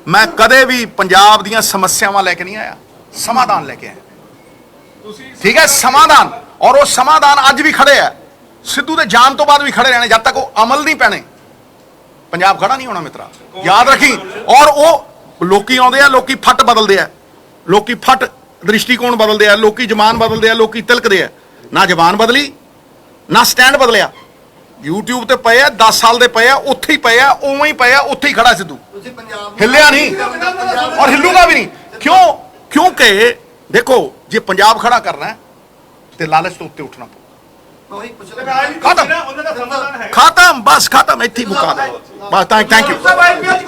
मैं कदे भी पंजाब दीयां समस्यावां लैके नहीं आया, समाधान लैके आया, ठीक है, समाधान। और वो समाधान अज भी खड़े है, सिद्धू दे जान तो बाद भी खड़े रहने, जब तक वो अमल नहीं पैने पंजाब खड़ा नहीं होना मित्रा, याद रखी। और वो लोकी आउंदे आ, लोकी फट बदलदे आ, लोकी फट दृष्टिकोण बदलदे आ, लोकी जबान बदलदे आ, लोकी तिलकदे आ, ना जबान बदली ना स्टैंड बदलिया। यूट्यूब ते पे 10 साल दे पे उत्थे ही पे, उवें ही पे, उत्थे ही खड़ा सिद्धू, हिलिया नहीं और हिलूगा भी नहीं। क्यों? क्योंकि देखो जे पंजाब खड़ा करना है तो लालच तो उत्ते उठना खत्म, खत्म, बस खत्म, इत्थे मुका दो बस। Thank you.